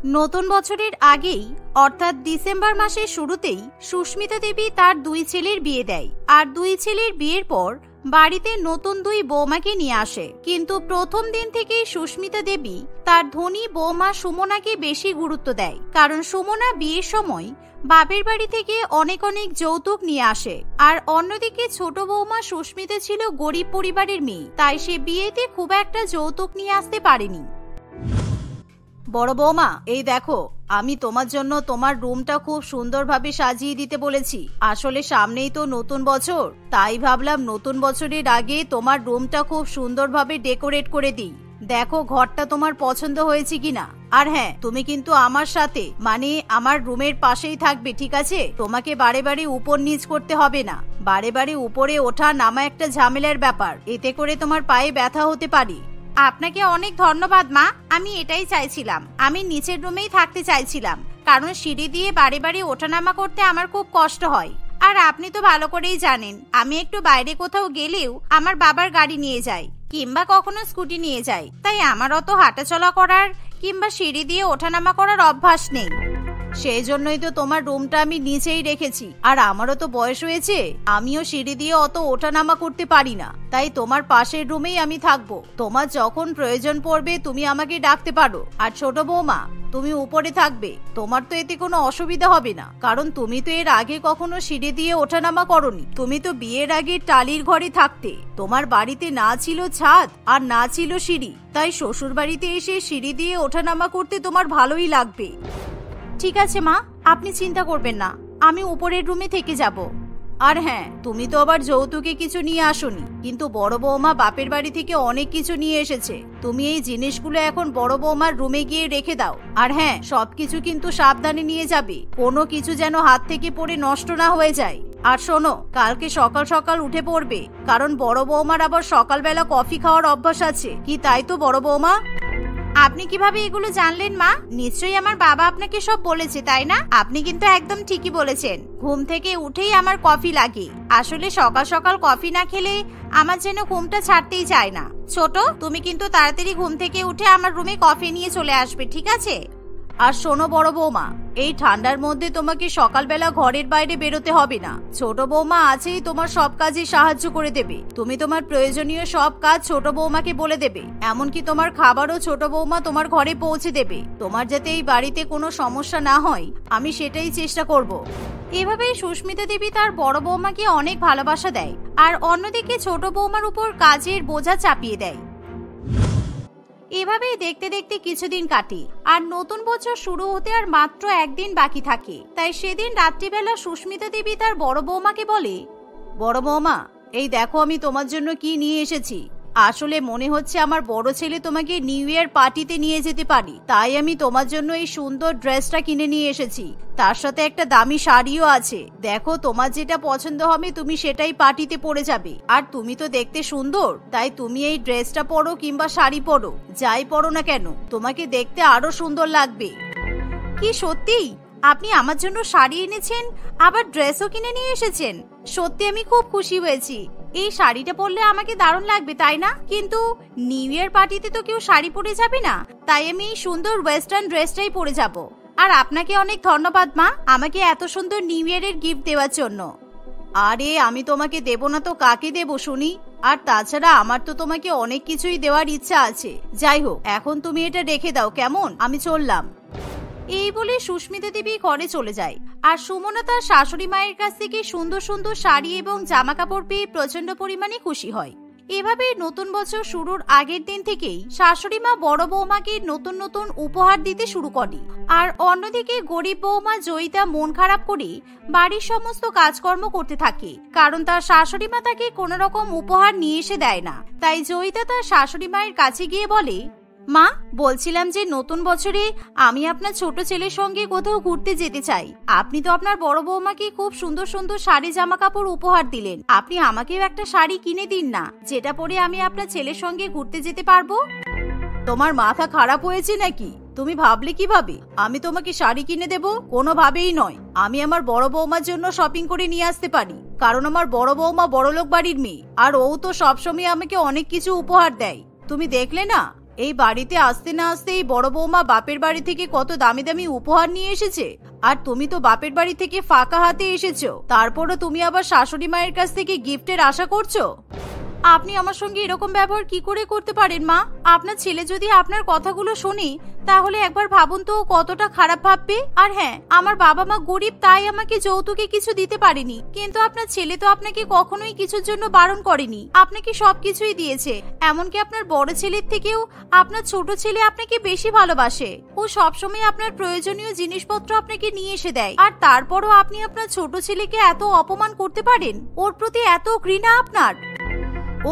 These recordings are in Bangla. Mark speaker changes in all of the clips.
Speaker 1: নতুন বছরের আগেই অর্থাৎ ডিসেম্বর মাসের শুরুতেই সুস্মিতা দেবী তার দুই ছেলের বিয়ে দেয়। আর দুই ছেলের বিয়ের পর বাড়িতে নতুন দুই বৌমাকে নিয়ে আসে। কিন্তু প্রথম দিন থেকেই সুস্মিতা দেবী তার ধনী বৌমা সুমনাকে বেশি গুরুত্ব দেয়, কারণ সুমনা বিয়ের সময় বাপের বাড়ি থেকে অনেক অনেক যৌতুক নিয়ে আসে। আর অন্যদিকে ছোট বৌমা সুস্মিতা ছিল গরিব পরিবারের মেয়ে, তাই সে বিয়েতে খুব একটা যৌতুক নিয়ে আসতে পারেনি। বড় বৌমা, এই দেখো, আমি তোমার জন্য তোমার রুমটা খুব সুন্দরভাবে সাজিয়ে দিতে বলেছি। আসলে সামনেই তো নতুন বছর, তাই ভাবলাম নতুন বছরের আগে তোমার রুমটা খুব সুন্দরভাবে ডেকোরেট করে দিই। দেখো ঘরটা তোমার পছন্দ হয়েছে কিনা। আর হ্যাঁ, তুমি কিন্তু আমার সাথে মানে আমার রুমের পাশেই থাকবে, ঠিক আছে? তোমাকে বারে বারে উপর নিচ করতে হবে না। বারে বারে উপরে ওঠা নামা একটা ঝামেলার ব্যাপার, এতে করে তোমার পায়ে ব্যথা হতে পারে। আপনাকে অনেক ধন্যবাদ মা, আমি এটাই চাইছিলাম। আমি নিচের রুমেই থাকতে চাইছিলাম, কারণ সিঁড়ি দিয়ে বারে বারে ওঠানামা করতে আমার খুব কষ্ট হয়। আর আপনি তো ভালো করেই জানেন, আমি একটু বাইরে কোথাও গেলেও আমার বাবার গাড়ি নিয়ে যাই কিংবা কখনো স্কুটি নিয়ে যাই, তাই আমার অত হাঁটাচলা করার কিংবা সিঁড়ি দিয়ে ওঠানামা করার অভ্যাস নেই। সেই জন্যই তো তোমার রুমটা আমি নিচেই রেখেছি। আর আমারও তো বয়স হয়েছে, আমিও সিঁড়ি দিয়ে অত ওঠানামা করতে পারি না, তাই তোমার পাশের রুমেই আমি থাকবো। তোমার যখন প্রয়োজন পড়বে তুমি আমাকে ডাকতে পারো। আর ছোট বৌমা, তুমি উপরে থাকবে, তোমার তো এতে কোনো অসুবিধা হবে না, কারণ তুমি তো এর আগে কখনো সিঁড়ি দিয়ে ওঠানামা করনি। তুমি তো বিয়ের আগে টালির ঘরে থাকতে, তোমার বাড়িতে না ছিল ছাদ আর না ছিল সিঁড়ি, তাই শ্বশুর বাড়িতে এসে সিঁড়ি দিয়ে ওঠানামা করতে তোমার ভালোই লাগবে। ঠিক আছে মা, আপনি চিন্তা করবেন না, আমি উপরের রুমে থেকে যাব। আর হ্যাঁ, তুমি তো আবার যৌতুকে কিছু নিয়ে আসোনি, কিন্তু বড় বৌমা বাপের বাড়ি থেকে অনেক কিছু নিয়ে এসেছে। তুমি এই জিনিসগুলো এখন বড় বৌমার রুমে গিয়ে রেখে দাও। আর হ্যাঁ, সবকিছু কিন্তু সাবধানে নিয়ে যাবে, কোনো কিছু যেন হাত থেকে পড়ে নষ্ট না হয়ে যায়। আর শোনো, কালকে সকাল সকাল উঠে পড়বে, কারণ বড় বৌমার আবার সকালবেলা কফি খাওয়ার অভ্যাস আছে। কি তাই তো বড় বৌমা? আপনি কিভাবে এগুলো জানলেন মা? নিশ্চয়ই আমার বাবা আপনাকে সব বলেছে, তাই না? আপনি কিন্তু একদম ঠিকই বলেছেন, ঘুম থেকে উঠেই আমার কফি লাগে। আসলে সকাল সকাল কফি না খেলে আমার যেন ঘুমটা ছাড়তেই চায় না। ছোট, তুমি কিন্তু তাড়াতাড়ি ঘুম থেকে উঠে আমার রুমে কফি নিয়ে চলে আসবে, ঠিক আছে? আর শোনো বড় বৌমা, এই ঠান্ডার মধ্যে তোমাকে সকালবেলা ঘরের বাইরে বেরোতে হবে না। ছোট বৌমা আছেই তোমার সব কাজে সাহায্য করে দেবে। তুমি তোমার প্রয়োজনীয় সব কাজ ছোট বৌমাকে বলে দেবে, এমনকি তোমার খাবারও ছোট বৌমা তোমার ঘরে পৌঁছে দেবে। তোমার যাতে এই বাড়িতে কোনো সমস্যা না হয়, আমি সেটাই চেষ্টা করব। এভাবেই সুস্মিতা দেবী তার বড় বৌমাকে অনেক ভালোবাসা দেয়, আর অন্যদিকে ছোট বৌমার উপর কাজের বোঝা চাপিয়ে দেয়। এভাবেই দেখতে দেখতে কিছুদিন কাটে, আর নতুন বছর শুরু হতে আর মাত্র একদিন বাকি থাকে। তাই সেদিন রাত্রিবেলা সুস্মিতা দেবী তার বড় বৌমাকে বলে, বড় বৌমা, এই দেখো আমি তোমার জন্য কি নিয়ে এসেছি। আসলে মনে হচ্ছে আমার বড় ছেলে তোমাকে নিউ ইয়ার পার্টিতে নিয়ে যেতে পারি, তাই আমি তোমার জন্য এই সুন্দর ড্রেসটা কিনে নিয়ে এসেছি। তার সাথে একটা দামি শাড়িও আছে। দেখো, তোমার যেটা পছন্দ হবে তুমি সেটাই পার্টিতে পরে যাবে। আর তুমি তো দেখতে সুন্দর, তাই তুমি এই ড্রেসটা পরো কিংবা শাড়ি পরো, যাই পরো না কেন, তোমাকে দেখতে আরো সুন্দর লাগবে। কি সত্যি আপনি আমার জন্য শাড়ি এনেছেন, আবার ড্রেসও কিনে নিয়ে এসেছেন? সত্যি আমি খুব খুশি হয়েছি। এই শাড়িটা পরলে আমাকে দারুণ লাগবে, তাই না? কিন্তু নিউ ইয়ার পার্টিতে তো কেউ শাড়ি পরে যাবে না, তাই আমি এই সুন্দর ওয়েস্টার্ন ড্রেসটাই পরে যাব। আর আপনাকে অনেক ধন্যবাদ মা, আমাকে এত সুন্দর নিউ ইয়ারের গিফট দেওয়ার জন্য। আরে আমি তোমাকে দেব না তো কাকে দেব শুনি? আর তাছাড়া আমার তো তোমাকে অনেক কিছুই দেওয়ার ইচ্ছা আছে। যাই হোক, এখন তুমি এটা রেখে দাও, কেমন? আমি চললাম। এই বলে সুস্মিতা দেবী ঘরে চলে যায়। আর সুমনা তার শাশুড়ি মায়ের কাছ থেকে সুন্দর সুন্দর শাড়ি এবং জামা কাপড় পেয়ে প্রচন্ড পরিমাণে খুশি হয়। এভাবে নতুন বছর শুরুর আগের দিন থেকেই শাশুড়ি মা বড় বৌমাকে নতুন নতুন উপহার দিতে শুরু করে। আর অন্যদিকে গরিব বৌমা জয়িতা মন খারাপ করে বাড়ির সমস্ত কাজকর্ম করতে থাকে, কারণ তার শাশুড়ি মা তাকে কোনো রকম উপহার নিয়ে এসে দেয় না। তাই জয়িতা তার শাশুড়ি মায়ের কাছে গিয়ে বলে, মা, বলছিলাম যে নতুন বছরে আমি আপনার ছোট ছেলের সঙ্গে কোথাও ঘুরতে যেতে চাই। আপনি তো আপনার বড় বৌমাকে খুব সুন্দর সুন্দর শাড়ি জামা কাপড় উপহার দিলেন, আপনি আমাকেও একটা শাড়ি কিনে দিন না, যেটা পরে আমি আপনার ছেলের সঙ্গে ঘুরতে যেতে পারবো। তোমার মাথা খারাপ হয়েছে নাকি? তুমি ভাবলে কিভাবে আমি তোমাকে শাড়ি কিনে দেব? কোনোভাবেই নয়। আমি আমার বড় বৌমার জন্য শপিং করে নিয়ে আসতে পারি, কারণ আমার বড় বৌমা বড়লোক বাড়ির মেয়ে, আর ও তো সবসময় আমাকে অনেক কিছু উপহার দেয়। তুমি দেখলে না, এই বাড়িতে আসতে না আসতেই বড় বৌমা বাপের বাড়ি থেকে কত দামি দামি উপহার নিয়ে এসেছে, আর তুমি তো বাপের বাড়ি থেকে ফাঁকা হাতে এসেছো, তারপরও তুমি আবার শাশুড়ি মায়ের কাছ থেকে গিফটের আশা করছো। আপনি আমার সঙ্গে এরকম ব্যবহার কি করে করতে পারেন মা? আপনার ছেলে যদি আপনার কথাগুলো শোনে তাহলে একবার ভাবুন তো কতটা খারাপ ভাববে। আর হ্যাঁ, আমার বাবা মা গরিব, তাই আমাকে যৌতুকে কিছু দিতে পারেনি, কিন্তু আপনার ছেলে তো আপনাকে কখনোই কিছুর জন্য বারণ করেনি, আপনাকে সবকিছুই দিয়েছে। এমনকি আপনার বড় ছেলের থেকেও আপনার ছোট ছেলে আপনাকে বেশি ভালোবাসে। ও সবসময় আপনার প্রয়োজনীয় জিনিসপত্র আপনাকে নিয়ে এসে দেয়, আর তারপরও আপনি আপনার ছোট ছেলেকে এত অপমান করতে পারেন? ওর প্রতি এত ঘৃণা আপনার?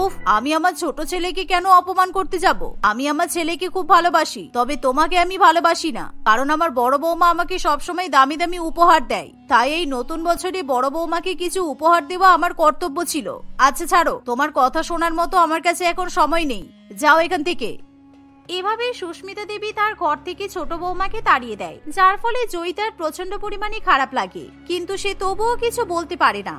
Speaker 1: উফ, আমি আমার ছোট ছেলেকে কেন অপমান করতে যাব? আমি আমার ছেলেকে খুব ভালোবাসি, তবে তোমাকে আমি ভালোবাসি না, কারণ আমার বড় বৌমা আমাকে সবসময় দামি দামি উপহার দেয়, তাই এই নতুন বছরে বড় বৌমাকে কিছু উপহার দেওয়া আমার কর্তব্য ছিল। আচ্ছা ছাড়ো, তোমার কথা শোনার মতো আমার কাছে এখন সময় নেই, যাও এখান থেকে। এভাবে সুস্মিতা দেবী তার ঘর থেকে ছোট বৌমাকে তাড়িয়ে দেয়, যার ফলে জয়িতার প্রচন্ড পরিমাণে খারাপ লাগে, কিন্তু সে তবুও কিছু বলতে পারে না।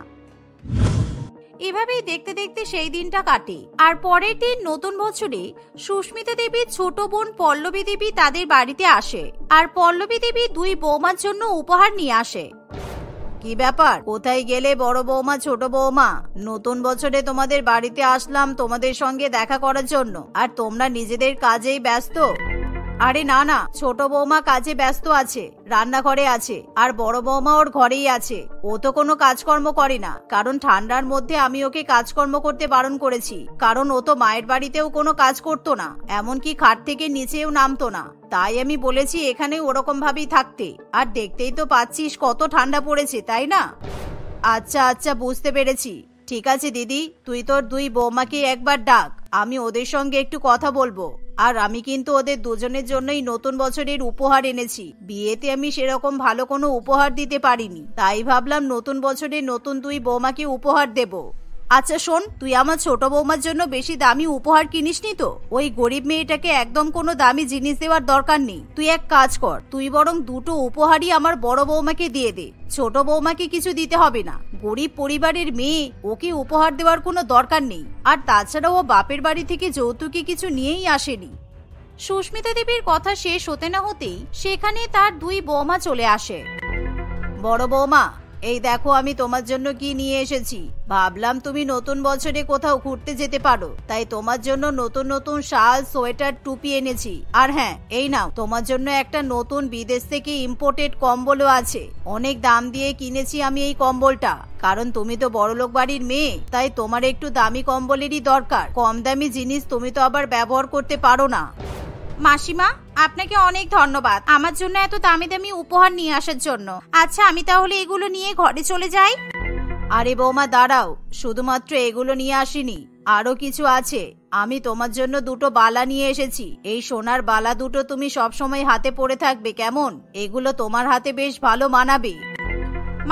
Speaker 1: এভাবেই দেখতে দেখতে সেই দিনটা কাটে। আর পরের দিন নতুন বছরে সুস্মিতা দেবীর ছোট বোন পল্লবী দেবী তাদের বাড়িতে আসে, আর পল্লবী দেবী দুই বৌমার জন্য উপহার নিয়ে আসে। কি ব্যাপার, কোথায় গেলে বড় বৌমা, ছোট বৌমা? নতুন বছরে তোমাদের বাড়িতে আসলাম তোমাদের সঙ্গে দেখা করার জন্য, আর তোমরা নিজেদের কাজেই ব্যস্ত। আরে না না, ছোট বৌমা কাজে ব্যস্ত আছে, রান্নাঘরে আছে, আর বড় বৌমা ওর ঘরেই আছে। ও তো কোনো কাজকর্ম করে না, কারণ ঠান্ডার মধ্যে আমি ওকে কাজকর্ম করতে বারণ করেছি, কারণ ও তো মায়ের বাড়িতেও কোনো কাজ করতো না, এমনকি খাট থেকে নিচেও নামতো না, তাই আমি বলেছি এখানে ওরকম ভাবেই থাকতে। আর দেখতেই তো পাচ্ছিস কত ঠান্ডা পড়েছে, তাই না? আচ্ছা আচ্ছা, বুঝতে পেরেছি। ঠিক আছে দিদি, তুই তোর দুই বৌমাকে একবার ডাক, আমি ওদের সঙ্গে একটু কথা বলবো। আর আমি কিন্তু ওদের দুজনের জন্যই নতুন বছরের উপহার এনেছি। বিয়েতে আমি সেরকম ভালো কোনো উপহার দিতে পারিনি, তাই ভাবলাম নতুন বছরে নতুন দুই বৌমাকে উপহার দেব। আচ্ছা শোন, তুই আমার ছোট বৌমার জন্য বেশি দামি উপহার কিনিসনি তো? ওই গরিব মেয়েটাকে একদম কোনো দামি জিনিস দেওয়ার দরকার নেই। তুই এক কাজ কর, তুই বরং দুটো উপহারই আমার বড় বৌমাকে দিয়ে দে, ছোট বৌমাকে কিছু দিতে হবে না। গরিব পরিবারের মেয়ে, ওকে উপহার দেওয়ার কোনো দরকার নেই। আর তাছাড়া ও বাপের বাড়ি থেকে যৌতুকে কিছু নিয়েই আসেনি। সুস্মিতা দেবীর কথা শেষ হতে না হতেই সেখানে তার দুই বৌমা চলে আসে। বড় বৌমা, এই দেখো আমি তোমার জন্য কি নিয়ে এসেছি। ভাবলাম তুমি নতুন বছরে কোথাও ঘুরতে যেতে পারো, তাই তোমার জন্য নতুন নতুন শাল, সোয়েটার, টুপি এনেছি। আর হ্যাঁ, এই নাও, তোমার জন্য একটা নতুন বিদেশ থেকে ইম্পোর্টেড কম্বলও আছে। অনেক দাম দিয়ে কিনেছি আমি এই কম্বলটা, কারণ তুমি তো বড়লোক বাড়ির মেয়ে, তাই তোমার একটু দামি কম্বলেরই দরকার। কম দামি জিনিস তুমি তো আবার ব্যবহার করতে পারো না। মাসিমা, আপনাকে অনেক ধন্যবাদ আমার জন্য এত দামি দামি উপহার নিয়ে আসার জন্য। আচ্ছা, আমি তাহলে এগুলো নিয়ে ঘরে চলে যাই। আরে বৌমা দাঁড়াও, শুধুমাত্র এগুলো নিয়ে আসিনি, আরো কিছু আছে। আমি তোমার জন্য দুটো বালা নিয়ে এসেছি। এই সোনার বালা দুটো তুমি সবসময় হাতে পরে থাকবে, কেমন? এগুলো তোমার হাতে বেশ ভালো মানাবে।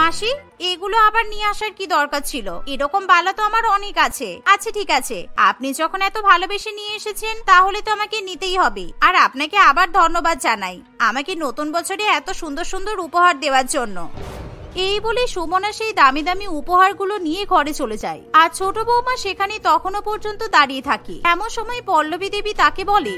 Speaker 1: মাসি, এগুলো আবার নিয়ে আসার কি দরকার ছিল? এরকম বালা তো আমার অনেক আছে। আচ্ছা ঠিক আছে, আপনি যখন এত ভালোবেসে নিয়ে এসেছেন তাহলে তো আমাকে নিতেই হবে। আর আপনাকে আবার ধন্যবাদ জানাই আমাকে নতুন বছরে এত সুন্দর সুন্দর উপহার দেওয়ার জন্য। এই বলে সুমনা সেই দামি দামি উপহারগুলো নিয়ে ঘরে চলে যায়, আর ছোট বৌমা সেখানে তখনও পর্যন্ত দাঁড়িয়ে থাকে। এমন সময় পল্লবী দেবী তাকে বলে,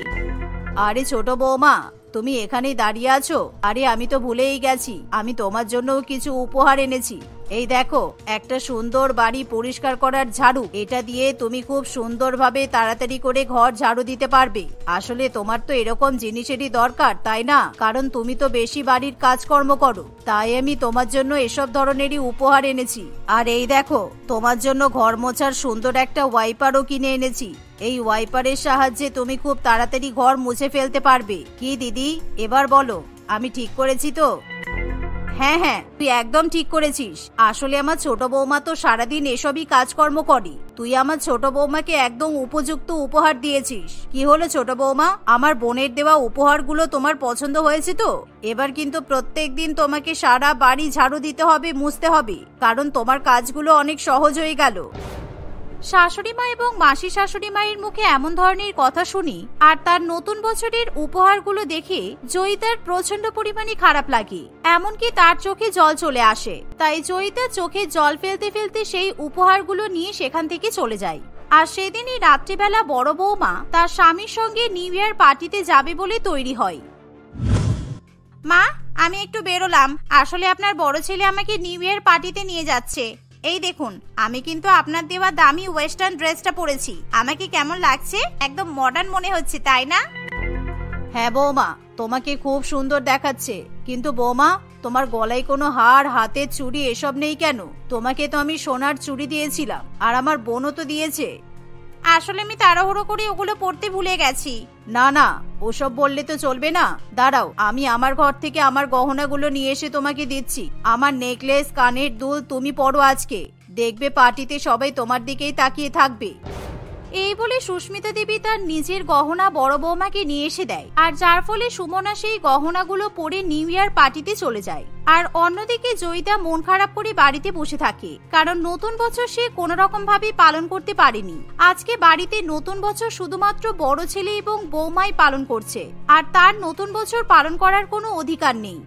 Speaker 1: আরে ছোট বৌমা, তুমি এখানেই দাঁড়িয়ে আছো? আরে আমি তো ভুলেই গেছি, আমি তোমার জন্য কিছু উপহার এনেছি। এই দেখো, একটা সুন্দর বাড়ি পরিষ্কার করার ঝাড়ু। এটা দিয়ে তুমি খুব সুন্দরভাবে তাড়াতাড়ি করে ঘর ঝাড়ু দিতে পারবে। আসলে তোমার তো এরকম জিনিসেরই দরকার, তাই না? কারণ তুমি তো বেশি বাড়ির কাজকর্ম করো, তাই আমি তোমার জন্য এসব ধরনেরই উপহার এনেছি। আর এই দেখো, তোমার জন্য ঘর মোছার সুন্দর একটা ওয়াইপারও কিনে এনেছি। এই ওয়াইপারের সাহায্যে তুমি খুব তাড়াতাড়ি ঘর মুছে ফেলতে পারবে। কি দিদি, এবার বলো, আমি ঠিক করেছি তো? হ্যাঁ হ্যাঁ, তুই একদম ঠিক করেছিস। আসলে আমার ছোট বৌমা তো সারাদিন এসবই কাজকর্ম করে। তুই আমার ছোট বৌমাকে একদম উপযুক্ত উপহার দিয়েছিস। কি হলো ছোট বৌমা, আমার বোনের দেওয়া উপহারগুলো তোমার পছন্দ হয়েছে তো? এবার কিন্তু প্রত্যেকদিন তোমাকে সারা বাড়ি ঝাড়ু দিতে হবে, মুছতে হবে, কারণ তোমার কাজগুলো অনেক সহজ হয়ে গেল। শাশুড়ি মা এবং মাসি শাশুড়ি মায়ের মুখে এমন ধরনের কথা শুনি আর তার নতুন বছরের উপহারগুলো দেখে জয়িতার প্রচন্ড পরিমাণে খারাপ লাগে, এমনকি তার চোখে জল চলে আসে। তাই জয়িতা চোখে জল ফেলতে ফেলতে সেই উপহারগুলো নিয়ে সেখান থেকে চলে যায়। আর সেদিনই রাত্রিবেলা বড় বৌমা তার স্বামীর সঙ্গে নিউ ইয়ার পার্টিতে যাবে বলে তৈরি হয়। মা, আমি একটু বেরোলাম, আসলে আপনার বড় ছেলে আমাকে নিউ ইয়ার পার্টিতে নিয়ে যাচ্ছে। এই দেখুন, আমি কিন্তু আপনার দেওয়া দামি ওয়েস্টার্ন ড্রেসটা পরেছি। আমাকে কেমন লাগছে? একদম মডার্ন মনে হচ্ছে, তাই না? হ্যাঁ বৌমা, তোমাকে খুব সুন্দর দেখাচ্ছে, কিন্তু বৌমা তোমার গলায় কোনো হার, হাতের চুড়ি এসব নেই কেন? তোমাকে তো আমি সোনার চুড়ি দিয়েছিলাম, আর আমার বোনও তো দিয়েছে। আসলে আমি তাড়াহুড়ো করে ওগুলো পড়তে ভুলে গেছি। না না, ওসব বললে তো চলবে না। দাঁড়াও, আমি আমার ঘর থেকে আমার গহনাগুলো নিয়ে এসে তোমাকে দিচ্ছি। আমার নেকলেস, কানের দুল তুমি পরো আজকে, দেখবে পার্টিতে সবাই তোমার দিকেই তাকিয়ে থাকবে। এই বলে সুস্মিতা দেবী তার নিজের গহনা বড় বৌমাকে নিয়ে এসে দেয়, আর যার ফলে সুমনা সেই গহনাগুলো পরে নিউ ইয়ার পার্টিতে চলে যায়। আর অন্যদিকে জয়িতা মন খারাপ করে বাড়িতে বসে থাকে, কারণ নতুন বছর সে কোনো রকম ভাবে পালন করতে পারেনি। আজকে বাড়িতে নতুন বছর শুধুমাত্র বড় ছেলে এবং বৌমাই পালন করছে, আর তার নতুন বছর পালন করার কোনো অধিকার নেই।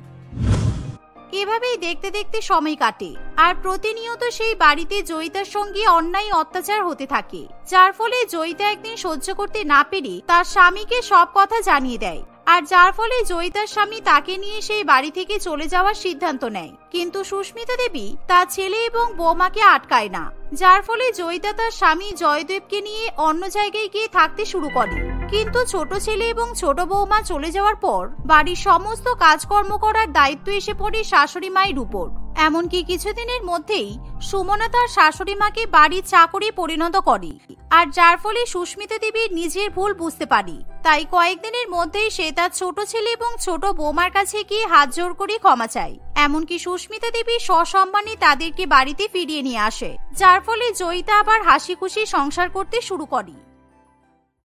Speaker 1: এভাবেই দেখতে দেখতে সময় কাটে, আর প্রতিনিয়ত সেই বাড়িতে জয়িতার সঙ্গে অন্যায় অত্যাচার হতে থাকে, যার ফলে জয়িতা একদিন সহ্য করতে না পেরে তার স্বামীকে সব কথা জানিয়ে দেয়। আর যার ফলে জয়িতার স্বামী তাকে নিয়ে সেই বাড়ি থেকে চলে যাওয়ার সিদ্ধান্ত নেয়। কিন্তু সুস্মিতা দেবী তার ছেলে এবং বৌমাকে আটকায় না, যার ফলে জয়িতা তার স্বামী জয়দেবকে নিয়ে অন্য জায়গায় গিয়ে থাকতে শুরু করে। কিন্তু ছোট ছেলে এবং ছোট বৌমা চলে যাওয়ার পর বাড়ির সমস্ত কাজকর্ম করার দায়িত্ব এসে পড়ে শাশুড়ি মায়ের উপর। এমনকি কিছুদিনের মধ্যেই সুমনা তার শাশুড়ি মাকে বাড়ির চাকরে পরিণত করে, আর যার ফলে সুস্মিতা দেবী নিজের ভুল বুঝতে পারে। তাই কয়েকদিনের মধ্যেই সে তার ছোট ছেলে এবং ছোট বৌমার কাছে গিয়ে হাত জোড় করে ক্ষমা চায়। এমনকি সুস্মিতা দেবী সসম্মানে তাদেরকে বাড়িতে ফিরিয়ে নিয়ে আসে, যার ফলে জয়িতা আবার হাসি খুশি সংসার করতে শুরু করে।